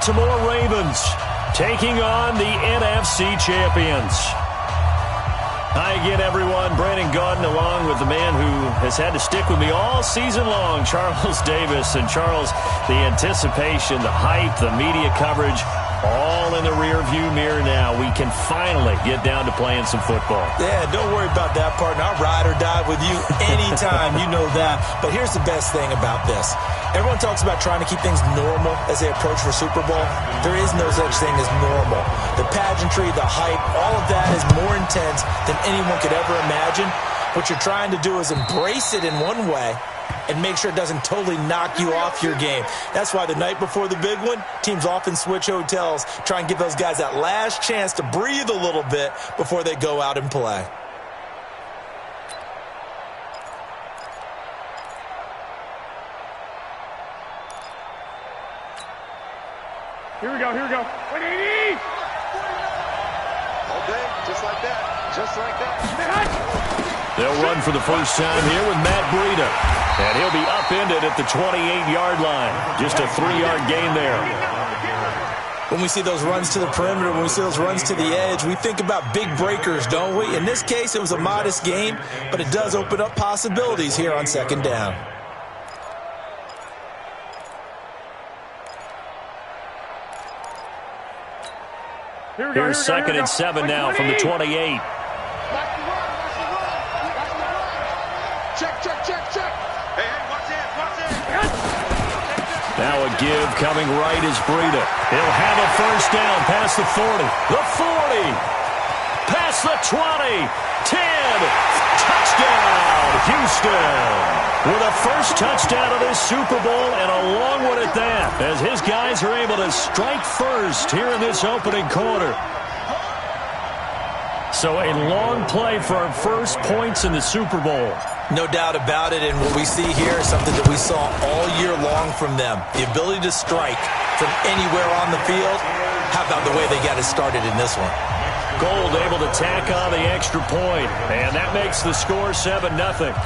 Baltimore Ravens taking on the NFC champions. Hi again, everyone. Brandon Gaudin along with the man who has had to stick with me all season long, Charles Davis. And Charles, the anticipation, the hype, the media coverage, all in the rearview mirror now. We can finally get down to playing some football. Yeah, don't worry about that, partner. I'll ride or die with you anytime. You know that. But here's the best thing about this. Everyone talks about trying to keep things normal as they approach for Super Bowl. There is no such thing as normal. The pageantry, the hype, all of that is more intense than anyone could ever imagine. What you're trying to do is embrace it in one way and make sure it doesn't totally knock you off your game. That's why the night before the big one, teams often switch hotels, try and give those guys that last chance to breathe a little bit before they go out and play. Here we go. 180! All day, just like that. Just like that. They'll run for the first time here with Matt Breida. And he'll be upended at the 28-yard line. Just a 3-yard gain there. When we see those runs to the perimeter, when we see those runs to the edge, we think about big breakers, don't we? In this case, it was a modest gain, but it does open up possibilities here on second down. Here's second and 7 now from the 28. Check. Hey, watch it. Now a give coming right is Breida. He'll have a first down past the 40. The 40. Past the 20. 10. Touchdown, Houston. With a first touchdown of this Super Bowl and a long one at that, as his guys are able to strike first here in this opening quarter. So a long play for our first points in the Super Bowl. No doubt about it, and what we see here is something that we saw all year long from them. The ability to strike from anywhere on the field. How about the way they got it started in this one? Gold able to tack on the extra point, and that makes the score 7-0.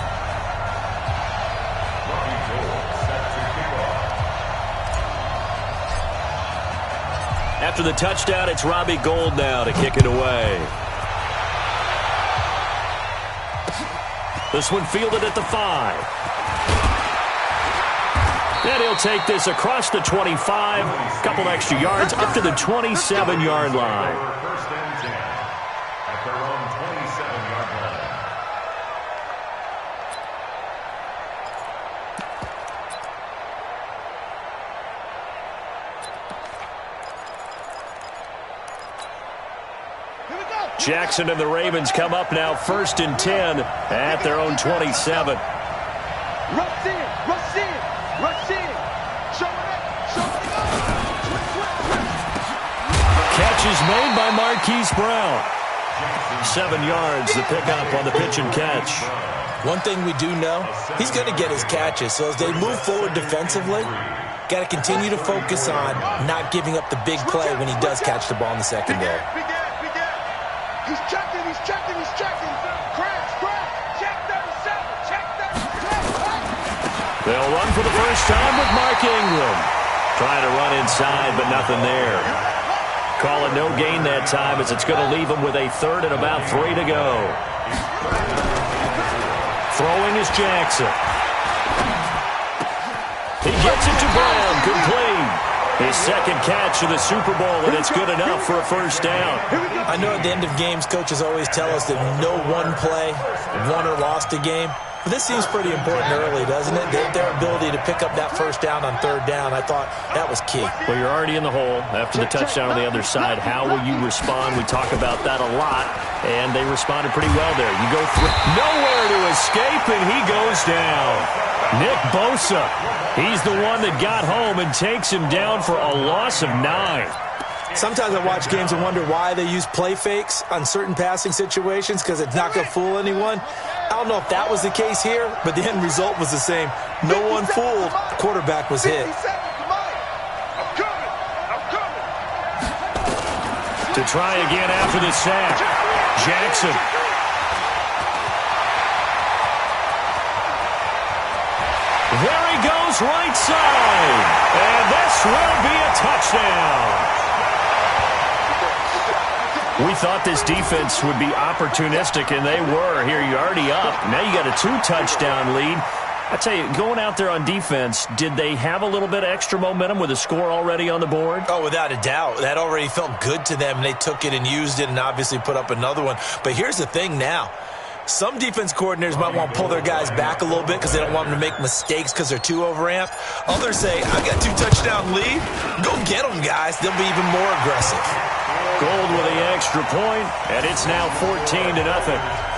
After the touchdown, it's Robbie Gould now to kick it away. This one fielded at the 5. Then he'll take this across the 25, a couple extra yards, up to the 27-yard line. Jackson and the Ravens come up now 1st and 10 at their own 27. Rush in. Show it up. Catch is made by Marquise Brown. 7 yards, the pickup on the pitch and catch. One thing we do know, he's going to get his catches. So as they move forward defensively, got to continue to focus on not giving up the big play when he does catch the ball in the secondary. He's checking. Crash. Check 37. They'll run for the first time with Mark Ingram. Trying to run inside, but nothing there. Call it no gain that time, as it's going to leave him with a 3rd and about 3 to go. Throwing is Jackson. He gets it to Brown, complete. His second catch of the Super Bowl, and it's good enough for a first down. I know at the end of games, coaches always tell us that no one play won or lost a game. But this seems pretty important early, doesn't it? Their ability to pick up that first down on 3rd down, I thought that was key. Well, you're already in the hole after the touchdown on the other side. How will you respond? We talk about that a lot, and they responded pretty well there. You go through, nowhere to escape, and he goes down. Nick Bosa, he's the one that got home and takes him down for a loss of 9. Sometimes I watch games and wonder why they use play fakes on certain passing situations, because it's not going to fool anyone. I don't know if that was the case here, but the end result was the same. No one fooled. The quarterback was hit. To try again after the sack, Jackson. There he goes, right side. And this will be a touchdown. We thought this defense would be opportunistic, and they were. Here, you're already up. Now you got a 2-touchdown lead. I tell you, going out there on defense, did they have a little bit of extra momentum with a score already on the board? Oh, without a doubt. That already felt good to them. They took it and used it and obviously put up another one. But here's the thing now. Some defense coordinators might want to pull their guys back a little bit because they don't want them to make mistakes because they're too overamped. Others say, I got 2-touchdown lead. Go get them, guys. They'll be even more aggressive. Gold with the extra point, and it's now 14-0.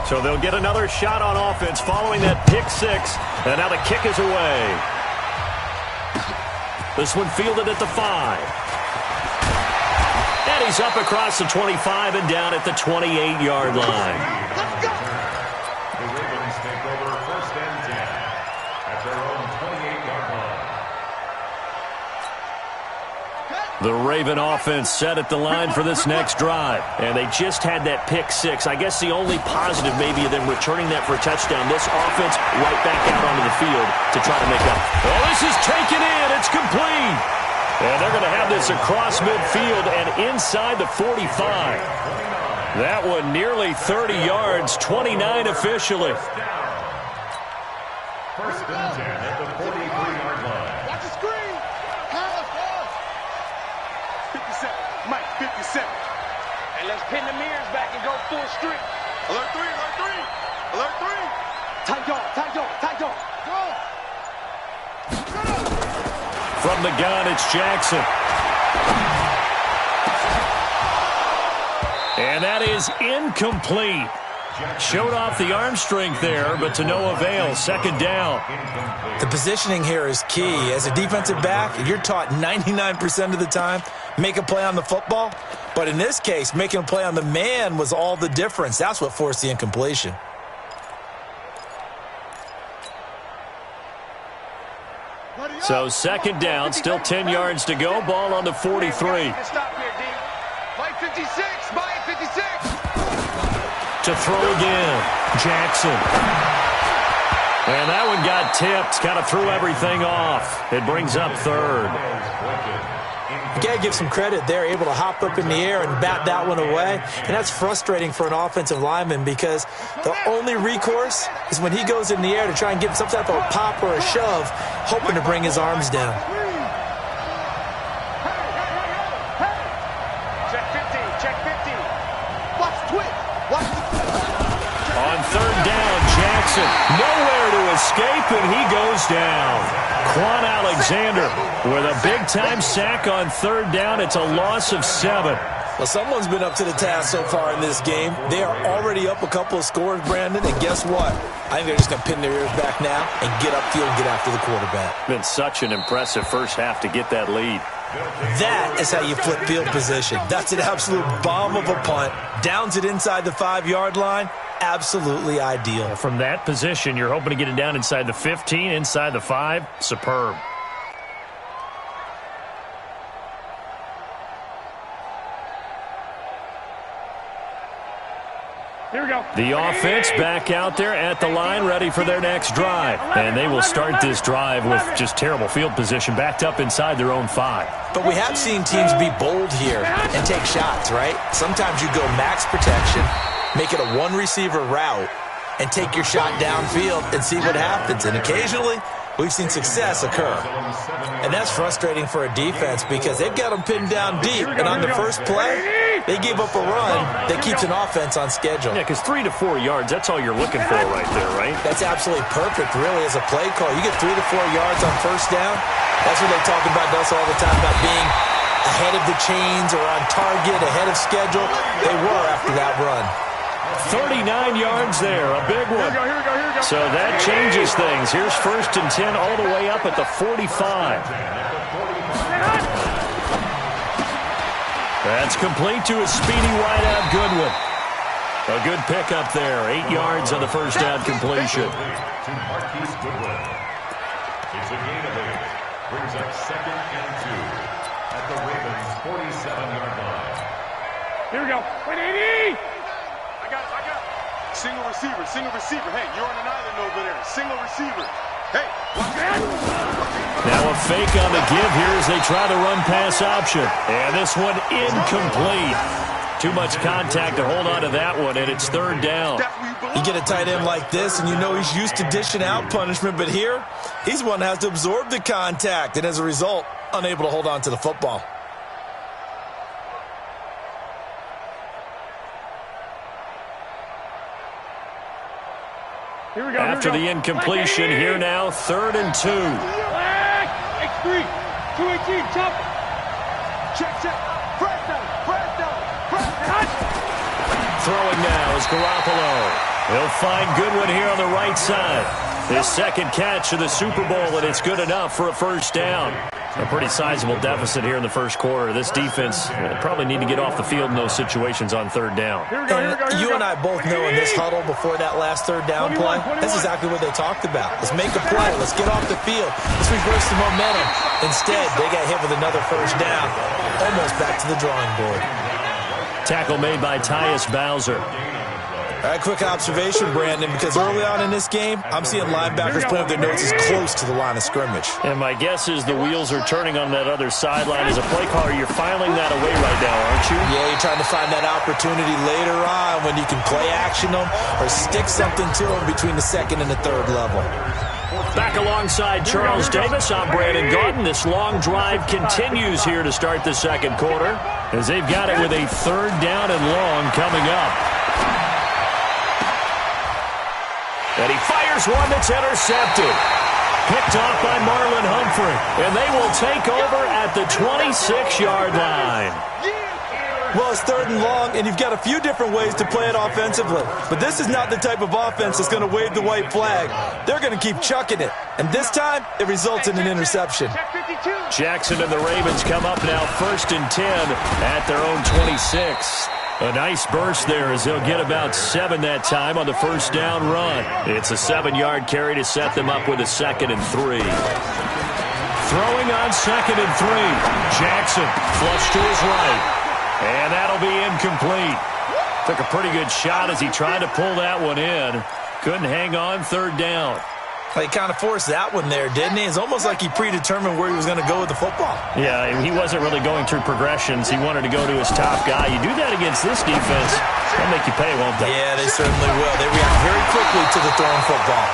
So they'll get another shot on offense following that pick six. And now the kick is away. This one fielded at the 5. And he's up across the 25 and down at the 28-yard line. The Ravens take over 1st and 10 at their own 28-yard line. The Raven offense set at the line for this next drive. And they just had that pick six. I guess the only positive maybe of them returning that for a touchdown. This offense right back out onto the field to try to make up. Oh, this is taken in. It's complete. And they're going to have this across midfield and inside the 45. That one nearly 30 yards, 29 officially. 1st and 10 at the 43-yard line. Watch the screen. 57. Mike, 57. And let's pin the mirrors back and go full street. Alert 3, alert 3. Alert 3. Tight yard, tight yard, tight yard. Go. From the gun, it's Jackson. And that is incomplete. Showed off the arm strength there, but to no avail. 2nd down. The positioning here is key. As a defensive back, you're taught 99% of the time, make a play on the football. But in this case, making a play on the man was all the difference. That's what forced the incompletion. So 2nd down, still 10 yards to go. Ball on the 43. Stop here, D. Mike 56, Mike 56. To throw again, Jackson. And that one got tipped, kind of threw everything off. It brings up 3rd. You got to give some credit. They're able to hop up in the air and bat that one away. And that's frustrating for an offensive lineman because the only recourse is when he goes in the air to try and get some type of a pop or a shove, hoping to bring his arms down. Check 50, check 50. Watch twitch. Watch. On 3rd down, Jackson nowhere to escape, and he goes down. Quan Alexander with a big-time sack on 3rd down. It's a loss of 7. Well, someone's been up to the task so far in this game. They are already up a couple of scores, Brandon, and guess what? I think they're just going to pin their ears back now and get upfield and get after the quarterback. Been such an impressive first half to get that lead. That is how you flip field position. That's an absolute bomb of a punt. Downs it inside the 5-yard line. Absolutely ideal. From that position, you're hoping to get it down inside the 15, inside the 5. Superb. Here we go. The offense back out there at the line, ready for their next drive. And they will start this drive with just terrible field position, backed up inside their own 5. But we have seen teams be bold here and take shots, right? Sometimes you go max protection, make it a one-receiver route, and take your shot downfield and see what happens. And occasionally, we've seen success occur. And that's frustrating for a defense because they've got them pinned down deep. And on the first play, they give up a run that keeps an offense on schedule. Yeah, because 3 to 4 yards, that's all you're looking for right there, right? That's absolutely perfect, really, as a play call. You get 3 to 4 yards on 1st down. That's what they talk about to us all the time, about being ahead of the chains or on target, ahead of schedule. They were after that run. 39 yards there, a big one. Here we go. So that changes things. Here's 1st and 10 all the way up at the 45. That's complete to a speedy wideout Goodwin. A good pickup there. 8 yards on the first down completion. To Marquise Goodwin. It's a gain of 8. Brings up 2nd and 2 at the Ravens' 47-yard line. Here we go. 180. I got it. Single receiver, single receiver. Hey, you're on an island over there. Single receiver. Hey, watch out. Now a fake on the give here as they try the run-pass option. And this one incomplete. Too much contact to hold on to that one, and it's third down. You get a tight end like this, and you know he's used to dishing out punishment, but here, he's one that has to absorb the contact, and as a result, unable to hold on to the football. Here we go. After the incompletion, here now, 3rd and 2. X3, 218, jump. Check. Press down. Throwing now is Garoppolo. He'll find Goodwin here on the right side. His second catch of the Super Bowl, and it's good enough for a first down. A pretty sizable deficit here in the first quarter. This defense probably need to get off the field in those situations on third down. And you and I both know in this huddle before that last third down play, that's exactly what they talked about. Let's make a play. Let's get off the field. Let's reverse the momentum. Instead, they got hit with another first down. Almost back to the drawing board. Tackle made by Tyus Bowser. All right, quick observation, Brandon, because early on in this game, I'm seeing linebackers playing with their noses close to the line of scrimmage. And my guess is the wheels are turning on that other sideline. As a play caller, you're filing that away right now, aren't you? Yeah, you're trying to find that opportunity later on when you can play action them or stick something to them between the second and the third level. Back alongside Charles Davis, I'm Brandon Gaudin. This long drive continues here to start the second quarter as they've got it with a 3rd down and long coming up. And he fires one that's intercepted. Picked off by Marlon Humphrey. And they will take over at the 26-yard line. Well, it's 3rd and long, and you've got a few different ways to play it offensively. But this is not the type of offense that's going to wave the white flag. They're going to keep chucking it. And this time, it results in an interception. Jackson and the Ravens come up now 1st and 10 at their own 26. A nice burst there as they'll get about 7 that time on the first down run. It's a 7-yard carry to set them up with a 2nd and 3. Throwing on 2nd and 3. Jackson flush to his right. And that'll be incomplete. Took a pretty good shot as he tried to pull that one in. Couldn't hang on, 3rd down. He kind of forced that one there, didn't he? It's almost like he predetermined where he was going to go with the football. Yeah, he wasn't really going through progressions. He wanted to go to his top guy. You do that against this defense, they'll make you pay, won't they? Yeah, they certainly will. They react very quickly to the thrown football.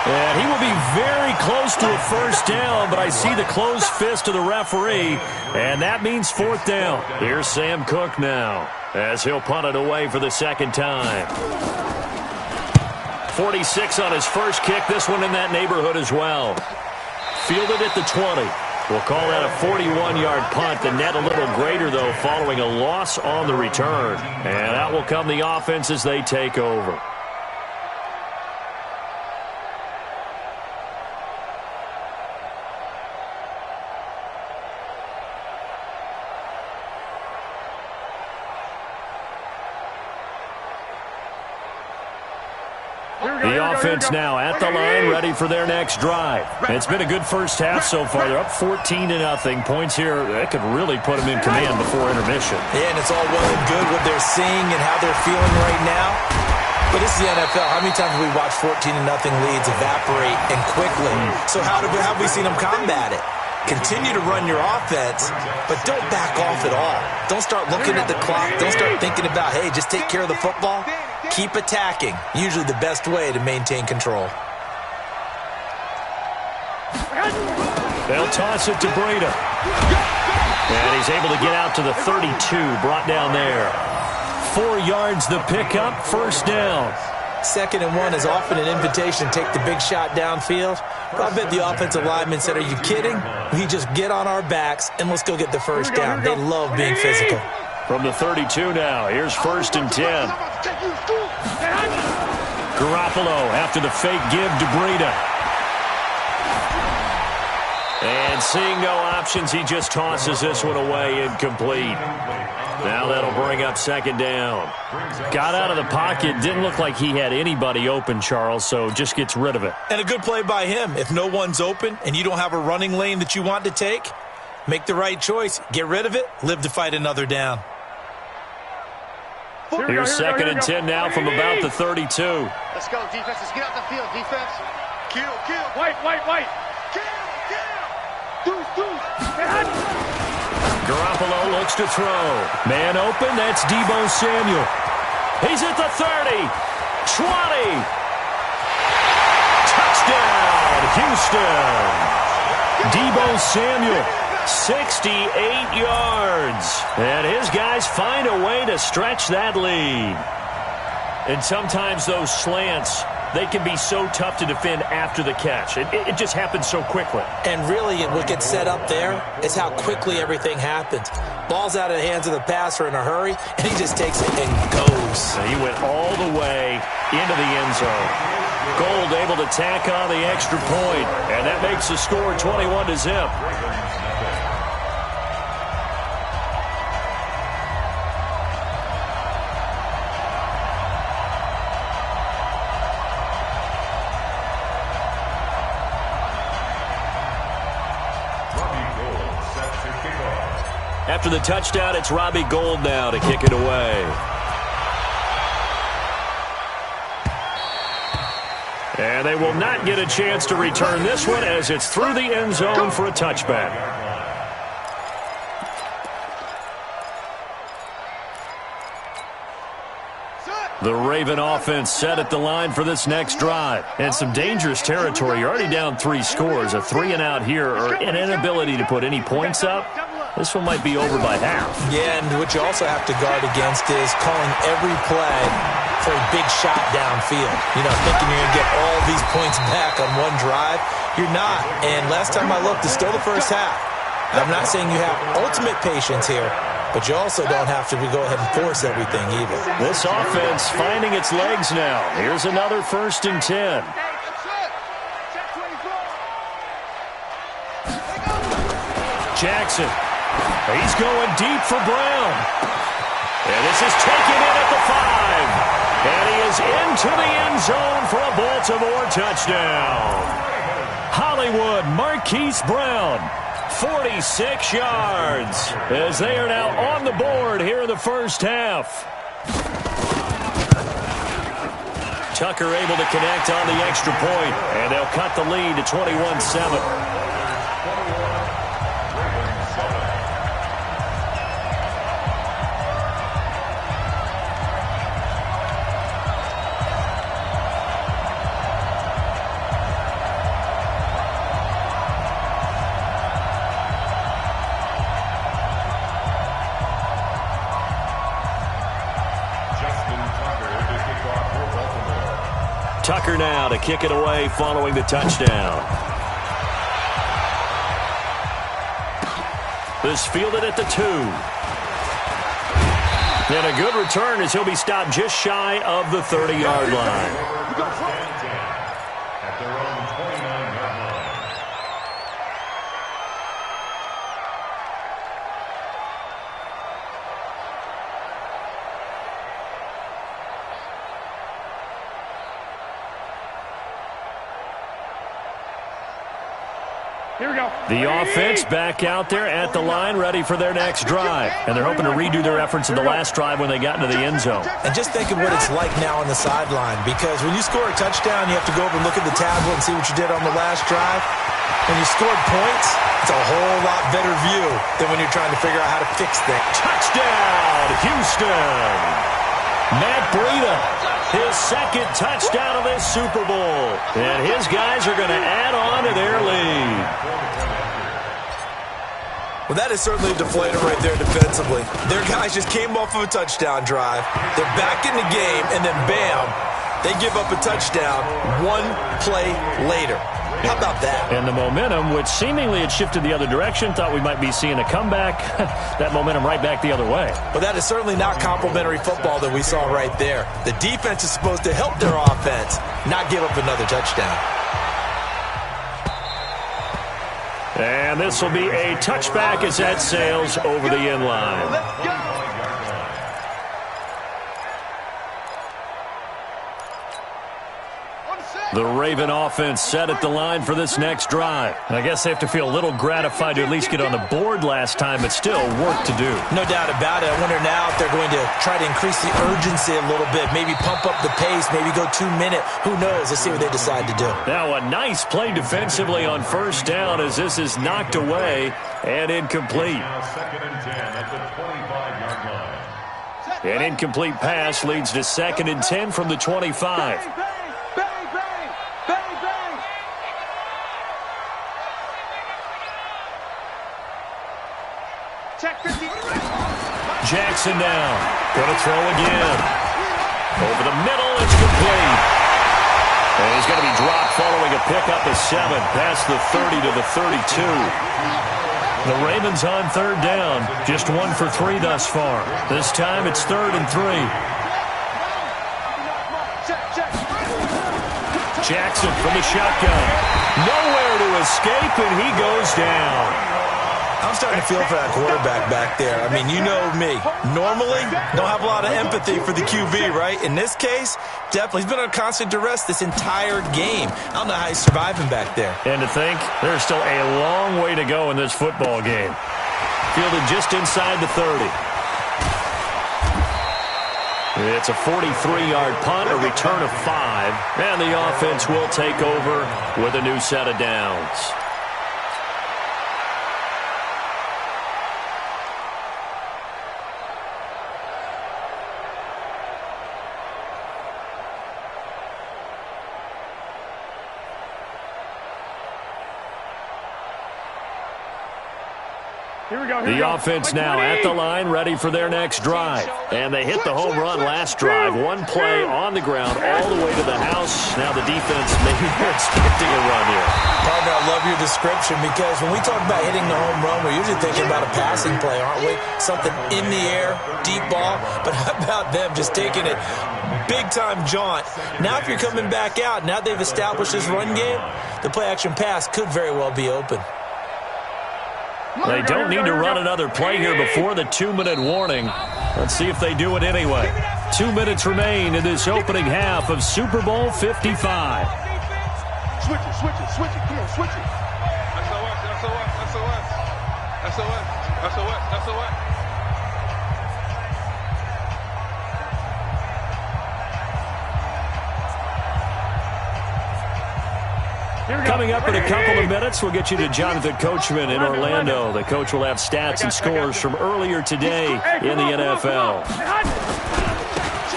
And he will be very close to a first down, but I see the closed fist of the referee, and that means 4th down. Here's Sam Cook now as he'll punt it away for the 2nd time. 46 on his first kick, this one in that neighborhood as well. Fielded at the 20. We'll call that a 41-yard punt. The net a little greater, though, following a loss on the return. And that will come the offense as they take over. The offense now at the line, ready for their next drive. It's been a good first half so far. They're up 14-0. Points here, that could really put them in command before intermission. Yeah, and it's all well and good what they're seeing and how they're feeling right now. But this is the NFL. How many times have we watched 14-0 leads evaporate and quickly? So how have we seen them combat it? Continue to run your offense, but don't back off at all. Don't start looking at the clock. Don't start thinking about, hey, just take care of the football. Keep attacking. Usually the best way to maintain control. They'll toss it to Breida. And he's able to get out to the 32, brought down there. 4 yards the pickup, first down. 2nd and 1 is often an invitation to take the big shot downfield. But I bet the offensive lineman said, are you kidding? We just get on our backs and let's go get the first down. They love being physical. From the 32 now, here's 1st and 10. Garoppolo after the fake give to Breida. And seeing no options, he just tosses this one away, incomplete. Now that'll bring up 2nd down. Got out of the pocket, didn't look like he had anybody open, Charles, so just gets rid of it. And a good play by him. If no one's open and you don't have a running lane that you want to take, make the right choice. Get rid of it, live to fight another down. Here's second and 10 now from about the 32. Let's go, defense. Let's get out the field, defense. Kill. White. Kill. Deuce. Garoppolo looks to throw. Man open, that's Deebo Samuel. He's at the 30, 20. Touchdown, Houston. Deebo Samuel, 68 yards. And his guys find a way to stretch that lead. And sometimes those slants, they can be so tough to defend after the catch. It just happens so quickly. And really, what gets set up there is how quickly everything happens. Ball's out of the hands of the passer in a hurry, and he just takes it and goes. And he went all the way into the end zone. Gold able to tack on the extra point, and that makes the score 21-0. After the touchdown, it's Robbie Gould now to kick it away. And they will not get a chance to return this one as it's through the end zone for a touchback. The Raven offense set at the line for this next drive. And some dangerous territory. You're already down 3 scores. A 3-and-out here or an inability to put any points up. This one might be over by half. Yeah, and what you also have to guard against is calling every play for a big shot downfield. You know, thinking you're going to get all these points back on one drive. You're not. And last time I looked, it's still the first half. I'm not saying you have ultimate patience here, but you also don't have to go ahead and force everything either. This offense finding its legs now. Here's another 1st and 10. Jackson. He's going deep for Brown. And this is taken in at the 5. And he is into the end zone for a Baltimore touchdown. Hollywood Marquise Brown, 46 yards, as they are now on the board here in the first half. Tucker able to connect on the extra point, and they'll cut the lead to 21-7. Tucker now to kick it away following the touchdown. This fielded at the 2. And a good return as he'll be stopped just shy of the 30-yard line. At their own 29-yard line. Here we go. The offense back out there at the line, ready for their next drive. And they're hoping to redo their efforts in the last drive when they got into the end zone. And just think of what it's like now on the sideline, because when you score a touchdown, you have to go over and look at the tablet and see what you did on the last drive. When you scored points, it's a whole lot better view than when you're trying to figure out how to fix things. Touchdown, Houston. Matt Breida, his second touchdown of this Super Bowl. And his guys are going to add on to their lead. Well, that is certainly a deflator right there defensively. Their guys just came off of a touchdown drive. They're back in the game, and then bam, they give up a touchdown one play later. How about that? And the momentum, which seemingly had shifted the other direction, thought we might be seeing a comeback. That momentum right back the other way. But that is certainly not complimentary football that we saw right there. The defense is supposed to help their offense, not give up another touchdown. And this will be a touchback as that sails over the end line. Let's go. The Raven offense set at the line for this next drive. I guess they have to feel a little gratified to at least get on the board last time, but still work to do. No doubt about it. I wonder now if they're going to try to increase the urgency a little bit, maybe pump up the pace, maybe go 2 minutes. Who knows? Let's see what they decide to do. Now a nice play defensively on first down as this is knocked away and incomplete. Now 2nd and 10 at the 25-yard line. An incomplete pass leads to 2nd and 10 from the 25. Jackson down. Going to throw again. Over the middle, it's complete. And he's going to be dropped following a pickup of 7 past the 30 to the 32. The Ravens on 3rd down. Just 1 for 3 thus far. This time it's 3rd and 3. Jackson from the shotgun. Nowhere to escape, and he goes down. I'm starting to feel for that quarterback back there. I mean, you know me. Normally, don't have a lot of empathy for the QB, right? In this case, definitely. He's been on constant duress this entire game. I don't know how he's surviving back there. And to think, there's still a long way to go in this football game. Fielded just inside the 30. It's a 43-yard punt, a return of 5. And the offense will take over with a new set of downs. The offense now at the line, ready for their next drive. And they hit the home run last drive. 1 play on the ground all the way to the house. Now the defense, maybe they're expecting a run here. Partner, I love your description because when we talk about hitting the home run, we're usually thinking about a passing play, aren't we? Something in the air, deep ball. But how about them just taking it big-time jaunt? Now if you're coming back out, now they've established this run game, the play-action pass could very well be open. They don't need to run another play here before the 2-minute warning. Let's see if they do it anyway. 2 minutes remain in this opening half of Super Bowl 55. Switch it. Come on, switch it. SOS. Coming up in a couple of minutes, we'll get you to Jonathan Coachman in Orlando. The coach will have stats and scores from earlier today in the NFL.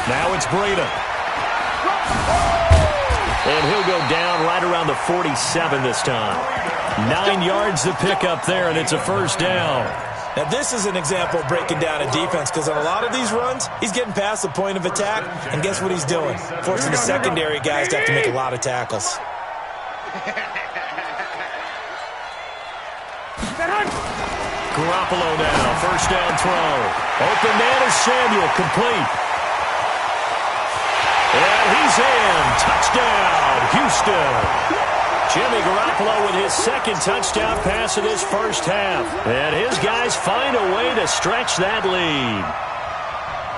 Now it's Breda. And he'll go down right around the 47 this time. 9 yards to pick up there, and it's a first down. Now, this is an example of breaking down a defense because on a lot of these runs, he's getting past the point of attack, and guess what he's doing? Forcing the secondary guys to have to make a lot of tackles. Garoppolo now, first down throw. Open man is Samuel, complete. And he's in. Touchdown, Houston. Jimmy Garoppolo with his 2nd touchdown pass of this first half. And his guys find a way to stretch that lead.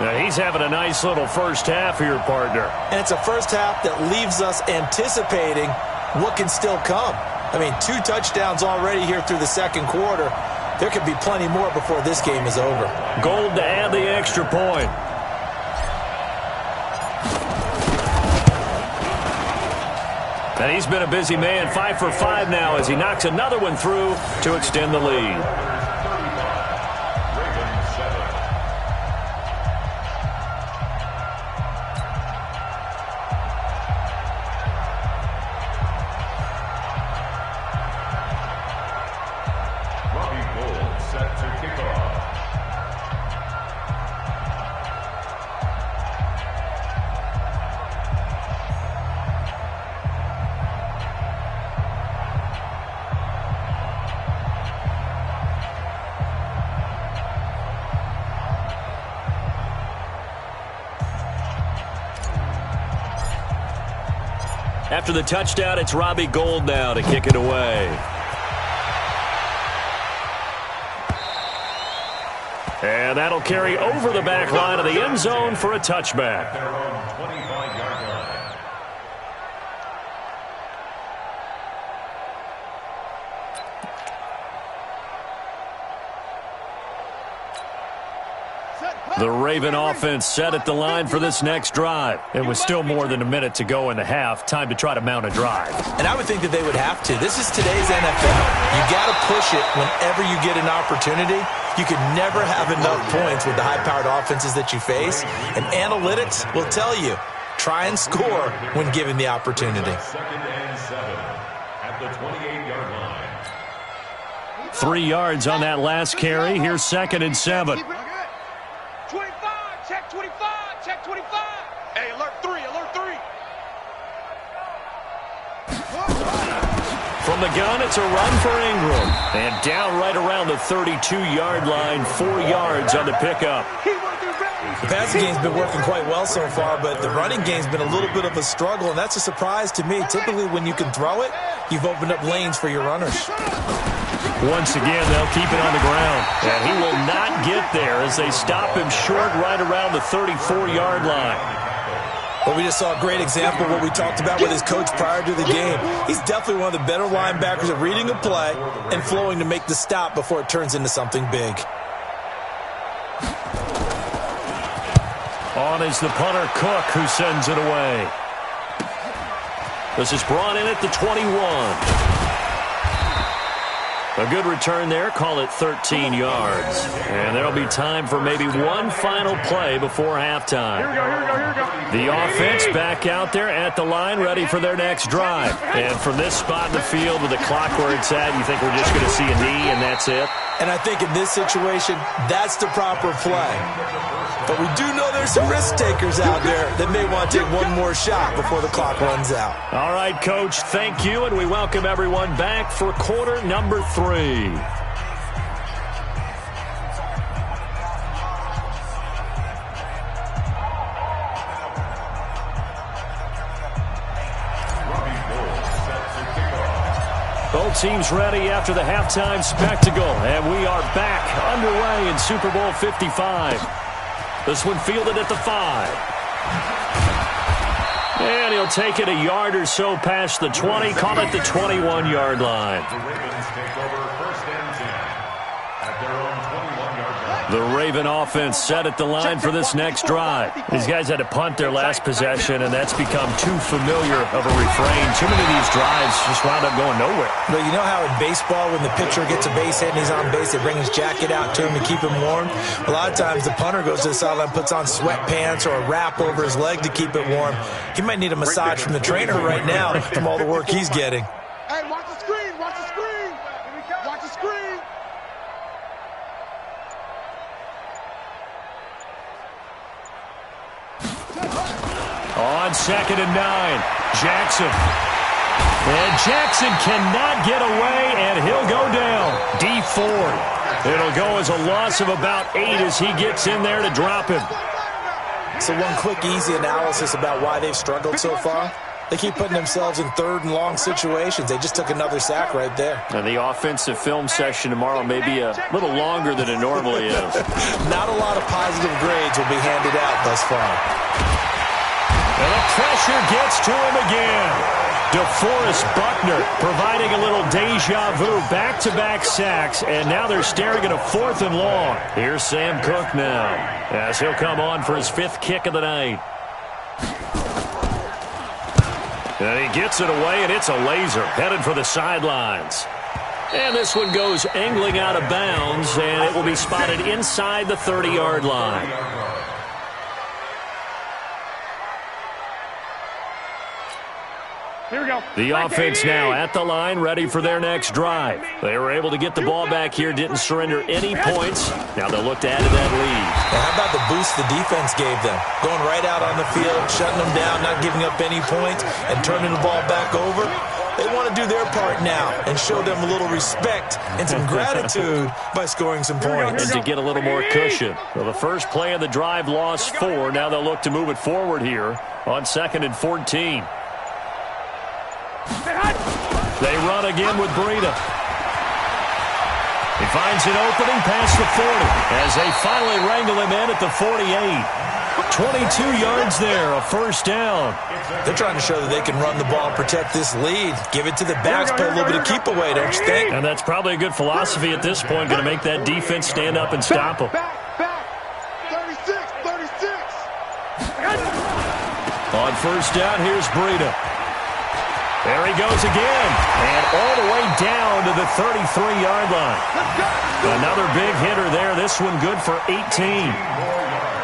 Now he's having a nice little first half here, partner. And it's a first half that leaves us anticipating what can still come. I mean, 2 touchdowns already here through the 2nd quarter. There could be plenty more before this game is over. Gold to add the extra point. And he's been a busy man, 5 for 5 now as he knocks another one through to extend the lead. After the touchdown, it's Robbie Gould now to kick it away. And that'll carry over the back line of the end zone for a touchback. The Raven offense set at the line for this next drive. It was still more than a minute to go in the half. Time to try to mount a drive. And I would think that they would have to. This is today's NFL. You got to push it whenever you get an opportunity. You can never have enough points with the high-powered offenses that you face. And analytics will tell you, try and score when given the opportunity. 2nd and 7 at the 28-yard line. 3 yards on that last carry. Here's 2nd and 7. 25, check 25, check 25. Hey, alert 3, alert 3. From the gun, it's a run for Ingram. And down right around the 32-yard line, 4 yards on the pickup. The passing game's been working quite well so far, but the running game's been a little bit of a struggle, and that's a surprise to me. Typically, when you can throw it, you've opened up lanes for your runners. Once again, they'll keep it on the ground. And he will not get there as they stop him short right around the 34-yard line. Well, we just saw a great example of what we talked about with his coach prior to the game. He's definitely one of the better linebackers at reading a play and flowing to make the stop before it turns into something big. On is the punter, Cook, who sends it away. This is brought in at the 21. A good return there. Call it 13 yards. And there'll be time for maybe one final play before halftime. Here we go. The offense back out there at the line, ready for their next drive. And from this spot in the field with the clock where it's at, you think we're just going to see a knee and that's it? And I think in this situation, that's the proper play. But we do know there's some risk takers out there that may want to take one more shot before the clock runs out. All right, Coach, thank you, and we welcome everyone back for quarter number 3. Both teams ready after the halftime spectacle, and we are back underway in Super Bowl 55. This one fielded at the 5. And he'll take it a yard or so past the 20, call it the 21-yard line. The Ravens take over 1st and 10 at their own 21-yard line. The Raven offense set at the line for this next drive. These guys had to punt their last possession, and that's become too familiar of a refrain. Too many of these drives just wound up going nowhere. But you know how in baseball, when the pitcher gets a base hit and he's on base, they bring his jacket out to him to keep him warm? A lot of times the punter goes to the sideline, puts on sweatpants or a wrap over his leg to keep it warm. He might need a massage from the trainer right now from all the work he's getting. Hey, watch the screen, watch the screen. Watch the screen. On 2nd and 9, Jackson. And Jackson cannot get away, and he'll go down. D Ford. It'll go as a loss of about 8 as he gets in there to drop him. So one quick, easy analysis about why they've struggled so far. They keep putting themselves in 3rd and long situations. They just took another sack right there. And the offensive film session tomorrow may be a little longer than it normally is. Not a lot of positive grades will be handed out thus far. And the pressure gets to him again. DeForest Buckner providing a little deja vu, back-to-back sacks, and now they're staring at a 4th and long. Here's Sam Cook now, as he'll come on for his 5th kick of the night. And he gets it away, and it's a laser, headed for the sidelines. And this one goes angling out of bounds, and it will be spotted inside the 30-yard line. Here we go. The offense now at the line, ready for their next drive. They were able to get the ball back here, didn't surrender any points. Now they'll look to add to that lead. Now how about the boost the defense gave them? Going right out on the field, shutting them down, not giving up any points, and turning the ball back over. They want to do their part now and show them a little respect and some gratitude by scoring some points. And to get a little more cushion. Well, the first play of the drive lost 4. Now they'll look to move it forward here on 2nd and 14. They run again with Breida. He finds an opening past the 40 as they finally wrangle him in at the 48. 22 yards there, a 1st down. They're trying to show that they can run the ball and protect this lead. Give it to the backs, play a little bit of keep away, don't you think? And that's probably a good philosophy at this point, going to make that defense stand up and stop them. Back. 36. On first down, here's Breida. There he goes again. And all the way down to the 33-yard line. Another big hitter there. This one good for 18.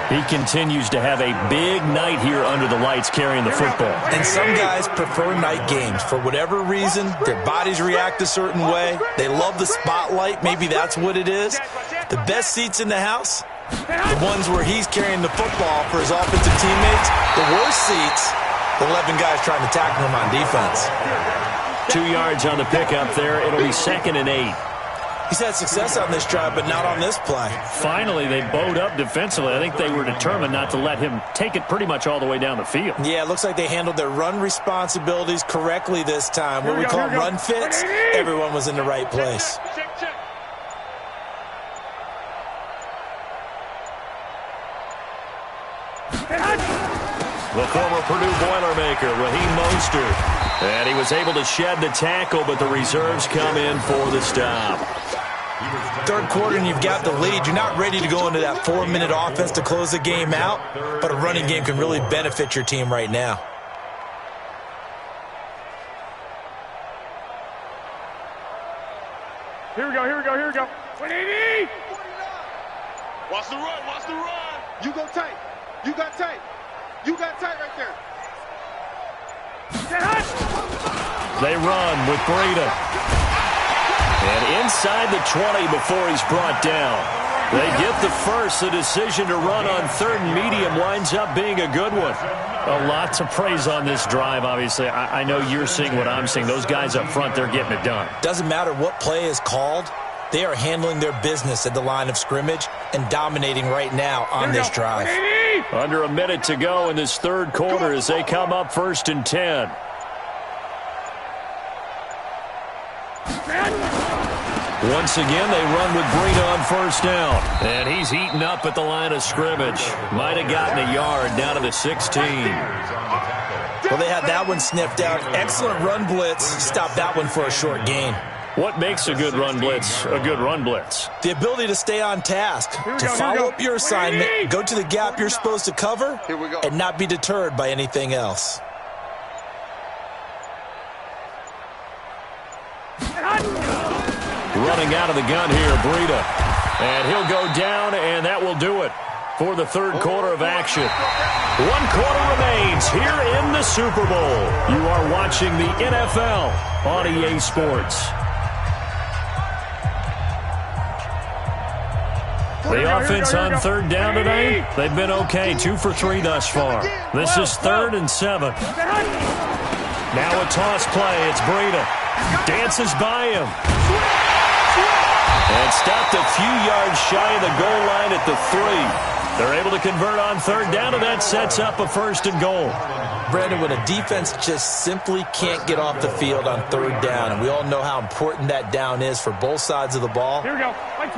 He continues to have a big night here under the lights carrying the football. And some guys prefer night games. For whatever reason, their bodies react a certain way. They love the spotlight. Maybe that's what it is. The best seats in the house, the ones where he's carrying the football for his offensive teammates. The worst seats, the 11 guys trying to tackle him on defense. 2 yards on the pickup there. It'll be 2nd and 8. He's had success on this drive, but not on this play. Finally, they bowed up defensively. I think they were determined not to let him take it pretty much all the way down the field. Yeah, it looks like they handled their run responsibilities correctly this time. What we call run fits, everyone was in the right place. The former Purdue Boilermaker, Raheem Mostert. And he was able to shed the tackle, but the reserves come in for the stop. Third quarter and you've got the lead. You're not ready to go into that 4-minute offense to close the game out, but a running game can really benefit your team right now. Here we go. 180! Watch the run. You go tight. You got tight right there. They run with Breida. And inside the 20 before he's brought down. They get the first. The decision to run on 3rd and medium winds up being a good one. A lot to praise on this drive, obviously. I know you're seeing what I'm seeing. Those guys up front, they're getting it done. Doesn't matter what play is called. They are handling their business at the line of scrimmage and dominating right now on this drive. Under a minute to go in this 3rd quarter as they come up 1st and 10. Once again, they run with Breida on 1st down. And he's eaten up at the line of scrimmage. Might have gotten a yard down to the 16. Well, they had that one sniffed out. Excellent run blitz. Stopped that one for a short gain. What makes a good run blitz a good run blitz? The ability to stay on task, to follow up your assignment, go to the gap you're supposed to cover, and not be deterred by anything else. Running out of the gun here, Breida. And he'll go down, and that will do it for the 3rd quarter of action. 1 quarter remains here in the Super Bowl. You are watching the NFL on EA Sports. The offense on 3rd down tonight, they've been okay. 2 for 3 thus far. This is 3rd and 7. Now a toss play. It's Breida. Dances by him. And stopped a few yards shy of the goal line at the 3. They're able to convert on 3rd down, and that sets up a 1st and goal. Brandon, when a defense just simply can't get off the field on 3rd down, and we all know how important that down is for both sides of the ball,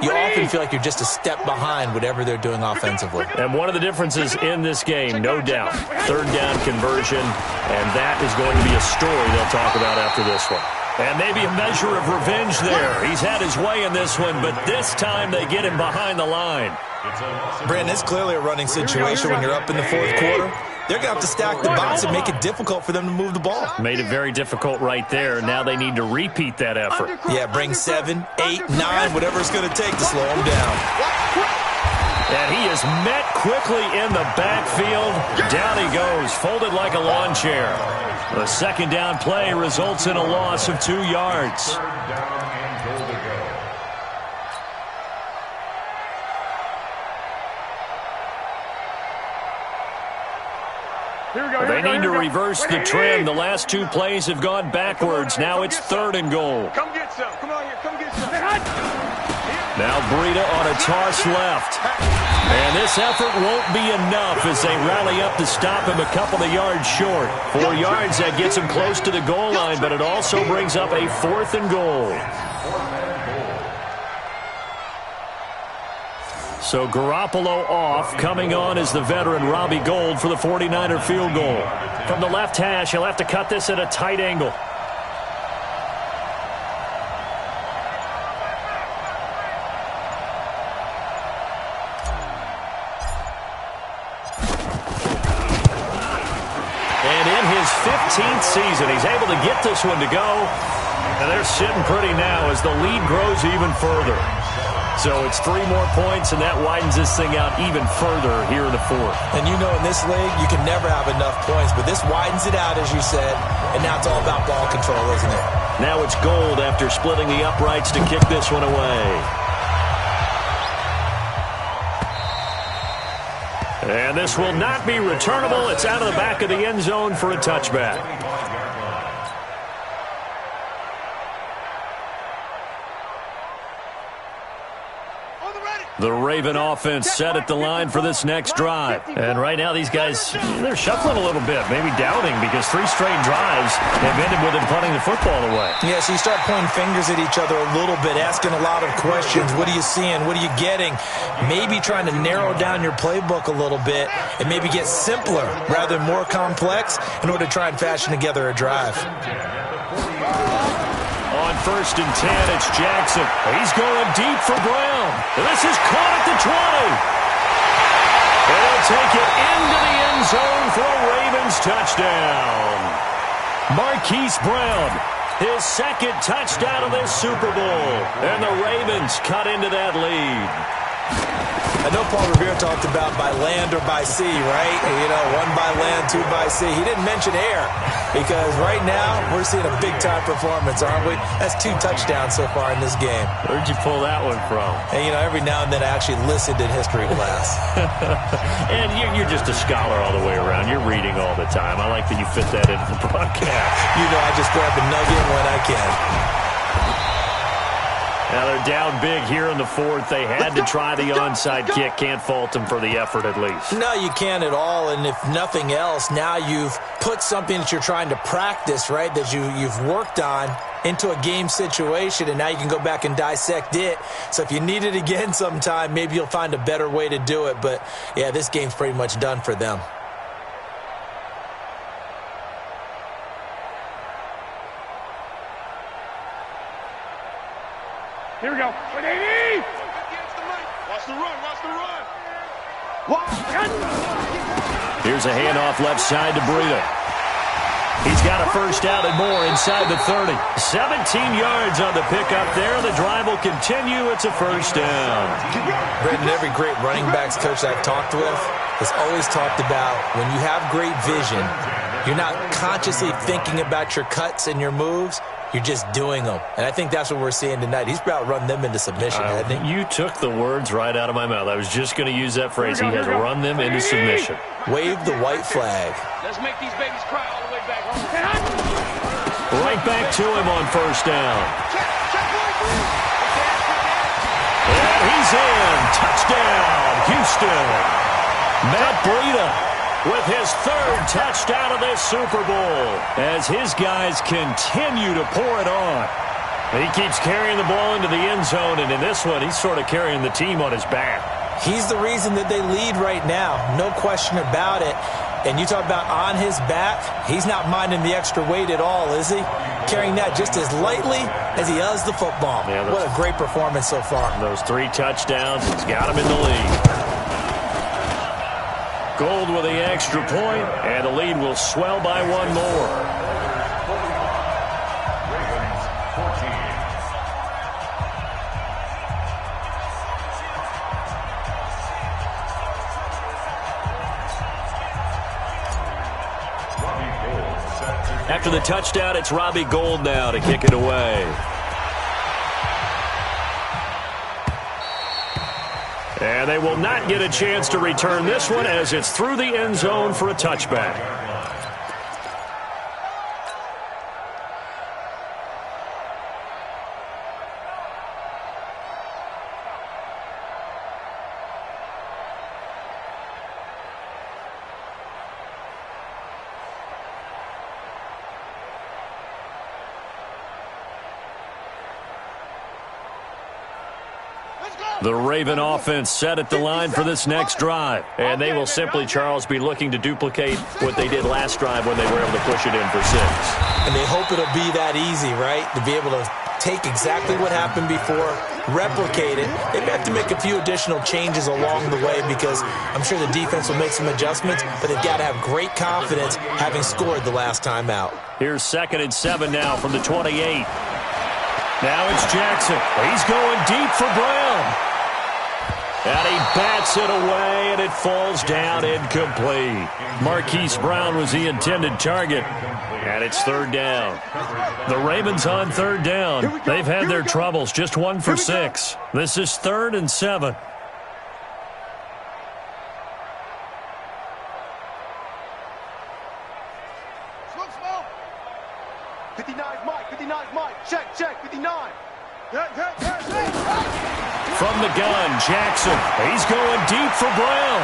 you often feel like you're just a step behind whatever they're doing offensively. And one of the differences in this game, no doubt, 3rd down conversion, and that is going to be a story they'll talk about after this one. And maybe a measure of revenge there. He's had his way in this one, but this time they get him behind the line. Brandon, it's clearly a running situation when you're up in the 4th quarter. They're going to have to stack the box and make it difficult for them to move the ball. Made it very difficult right there. Now they need to repeat that effort. Yeah, bring 7, 8, 9, whatever it's going to take to slow him down. And he is met quickly in the backfield. Down he goes, folded like a lawn chair. The 2nd down play results in a loss of 2 yards. They need to reverse the trend. The last 2 plays have gone backwards. Now it's 3rd and goal. Come get some. Come on here. Come get some. Now Breida on a toss left. And this effort won't be enough as they rally up to stop him a couple of yards short. 4 yards, that gets him close to the goal line, but it also brings up a 4th and goal. So Garoppolo off. Coming on is the veteran Robbie Gould for the 49er field goal. From the left hash, he'll have to cut this at a tight angle. 15th season. He's able to get this one to go. And they're sitting pretty now as the lead grows even further. So it's 3 more points, and that widens this thing out even further here in the fourth. And you know in this league, you can never have enough points, but this widens it out, as you said, and now it's all about ball control, isn't it? Now it's Gold after splitting the uprights to kick this one away. And this will not be returnable. It's out of the back of the end zone for a touchback. The Raven offense set at the line for this next drive. And right now these guys, they're shuffling a little bit, maybe doubting, because 3 straight drives have ended with them punting the football away. Yeah, so you start pointing fingers at each other a little bit, asking a lot of questions. What are you seeing? What are you getting? Maybe trying to narrow down your playbook a little bit and maybe get simpler rather than more complex in order to try and fashion together a drive. On 1st and 10, it's Jackson. He's going deep for Brown. This is caught at the 20. And he'll take it into the end zone for a Ravens touchdown. Marquise Brown, his 2nd touchdown of this Super Bowl. And the Ravens cut into that lead. I know Paul Revere talked about by land or by sea, right? You know, 1 by land, 2 by sea. He didn't mention air because right now we're seeing a big-time performance, aren't we? That's 2 touchdowns so far in this game. Where'd you pull that one from? And, you know, every now and then I actually listened in history class. And you're just a scholar all the way around. You're reading all the time. I like that you fit that into the broadcast. You know, I just grab the nugget when I can. Now they're down big here in the 4th. They had to try the onside kick. Can't fault them for the effort at least. No, you can't at all. And if nothing else, now you've put something that you're trying to practice, right, that you've worked on into a game situation, and now you can go back and dissect it. So if you need it again sometime, maybe you'll find a better way to do it. But, yeah, this game's pretty much done for them. Here we go. 180. Watch the run. Watch the run. Here's a handoff left side to Breida. He's got a 1st down and more inside the 30. 17 yards on the pickup there. The drive will continue. It's a 1st down. Brendan, every great running backs coach I've talked with has always talked about when you have great vision, you're not consciously thinking about your cuts and your moves. You're just doing them. And I think that's what we're seeing tonight. He's about run them into submission, hasn't he? You took the words right out of my mouth. I was just going to use that phrase. He has run them into submission. Wave the white flag. Let's make these babies cry all the way back home. Right back to him on 1st down. And he's in. Touchdown, Houston. Matt Breida with his 3rd touchdown of this Super Bowl as his guys continue to pour it on. He keeps carrying the ball into the end zone, and in this one, he's sort of carrying the team on his back. He's the reason that they lead right now, no question about it. And you talk about on his back, he's not minding the extra weight at all, is he? Carrying that just as lightly as he does the football. Yeah, what a great performance so far. Those 3 touchdowns, he's got him in the lead. Gold with the extra point, and the lead will swell by 1 more. Ravens 14. After the touchdown, it's Robbie Gould now to kick it away. And they will not get a chance to return this one as it's through the end zone for a touchback. The Raven offense set at the line for this next drive. And they will simply, Charles, be looking to duplicate what they did last drive when they were able to push it in for 6. And they hope it'll be that easy, right? To be able to take exactly what happened before, replicate it. They may have to make a few additional changes along the way because I'm sure the defense will make some adjustments, but they've got to have great confidence having scored the last time out. Here's 2nd and 7 now from the 28. Now it's Jackson. He's going deep for Brown. And he bats it away, and it falls down incomplete. Marquise Brown was the intended target, and it's 3rd down. The Ravens on 3rd down. They've had their troubles, just 1 for 6. This is 3rd and 7. Smoke. 59 Mike. Check, 59. From the gun, Jackson. He's going deep for Brown.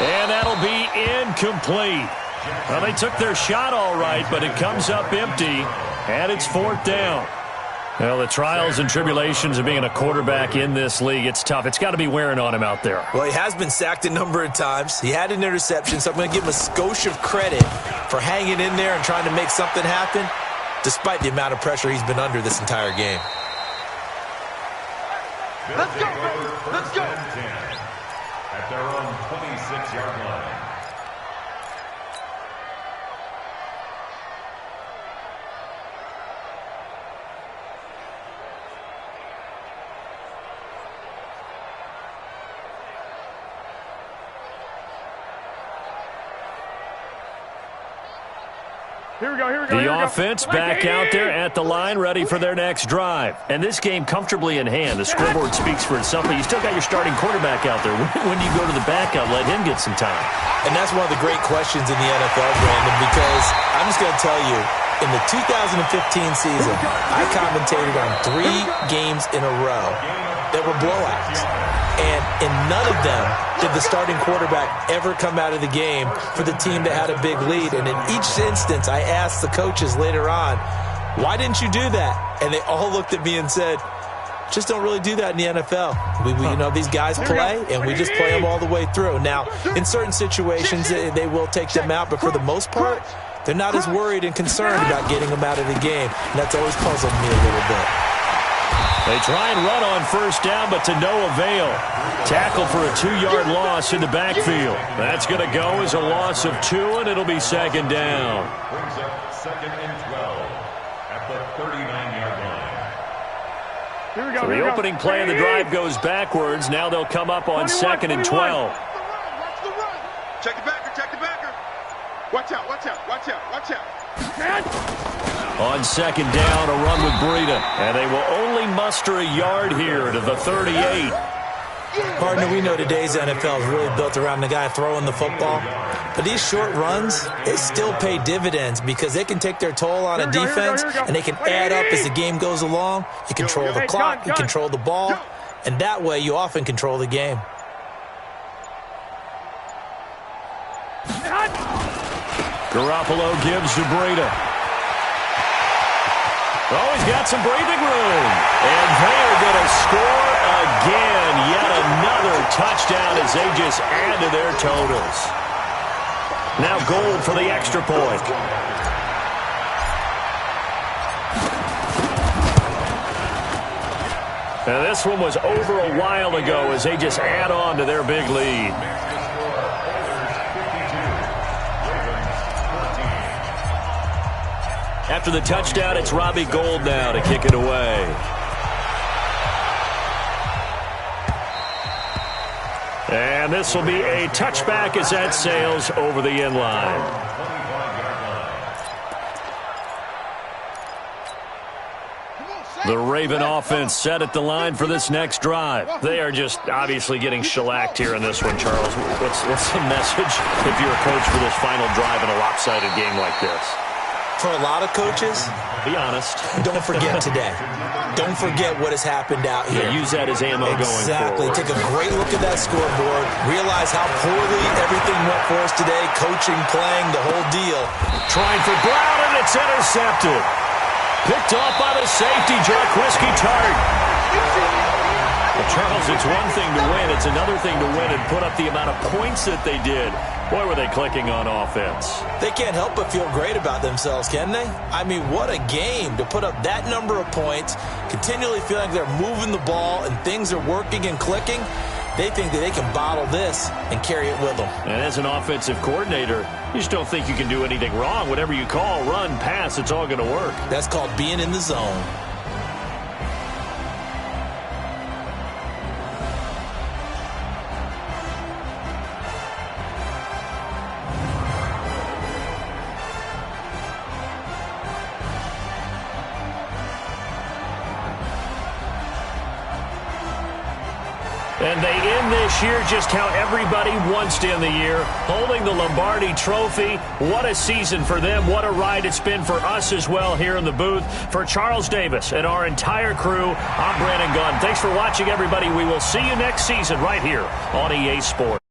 And that'll be incomplete. Well, they took their shot all right, but it comes up empty, and it's 4th down. Well, the trials and tribulations of being a quarterback in this league, it's tough. It's got to be wearing on him out there. Well, he has been sacked a number of times. He had an interception, so I'm going to give him a skosh of credit for hanging in there and trying to make something happen, despite the amount of pressure he's been under this entire game. Let's go, baby. Let's go. At their own 26-yard line. Here we go. The offense back out there at the line, ready for their next drive. And this game comfortably in hand. The scoreboard speaks for itself, but you still got your starting quarterback out there. When do you go to the backup, let him get some time? And that's one of the great questions in the NFL, Brandon, because I'm just going to tell you, in the 2015 season, I commentated on 3 games in a row that were blowouts. And in none of them did the starting quarterback ever come out of the game for the team that had a big lead. And in each instance, I asked the coaches later on, why didn't you do that? And they all looked at me and said, just don't really do that in the NFL. You know, these guys play, and we just play them all the way through. Now, in certain situations, they will take them out, but for the most part, they're not as worried and concerned about getting them out of the game. And that's always puzzled me a little bit. They try and run on 1st down, but to no avail. Tackle for a 2-yard loss in the backfield. That's going to go as a loss of 2, and it'll be 2nd down. Brings up 2nd and 12 at the 39-yard line. Here we go. So the opening play of the drive goes backwards. Now they'll come up on 2nd and 12. Watch the run. Check the backer. Watch out. On 2nd down, a run with Breida. And they will only muster a yard here to the 38. Partner, we know today's NFL is really built around the guy throwing the football. But these short runs, they still pay dividends because they can take their toll on a defense, and they can add up as the game goes along. You control the clock, you control the ball, and that way you often control the game. Garoppolo gives to Breida. Oh, he's got some breathing room. And they are going to score again. Yet another touchdown as they just add to their totals. Now Gold for the extra point. Now this one was over a while ago as they just add on to their big lead. After the touchdown, it's Robbie Gould now to kick it away. And this will be a touchback as that sails over the end line. The Raven offense set at the line for this next drive. They are just obviously getting shellacked here in this one, Charles. What's the message if you're a coach for this final drive in a lopsided game like this? For a lot of coaches, be honest. Don't forget today. Don't forget what has happened out here. Yeah, use that as ammo going forward. Exactly. Take a great look at that scoreboard. Realize how poorly everything went for us today. Coaching, playing, the whole deal. Trying for Brown, and it's intercepted. Picked off by the safety, Jarquiski Tart. Well, Charles, it's one thing to win. It's another thing to win and put up the amount of points that they did. Boy, were they clicking on offense. They can't help but feel great about themselves, can they? I mean, what a game to put up that number of points, continually feeling like they're moving the ball and things are working and clicking. They think that they can bottle this and carry it with them. And as an offensive coordinator, you just don't think you can do anything wrong. Whatever you call, run, pass, it's all going to work. That's called being in the zone. And they end this year just how everybody wants to end the year, holding the Lombardi Trophy. What a season for them. What a ride it's been for us as well here in the booth. For Charles Davis and our entire crew, I'm Brandon Gunn. Thanks for watching, everybody. We will see you next season right here on EA Sports.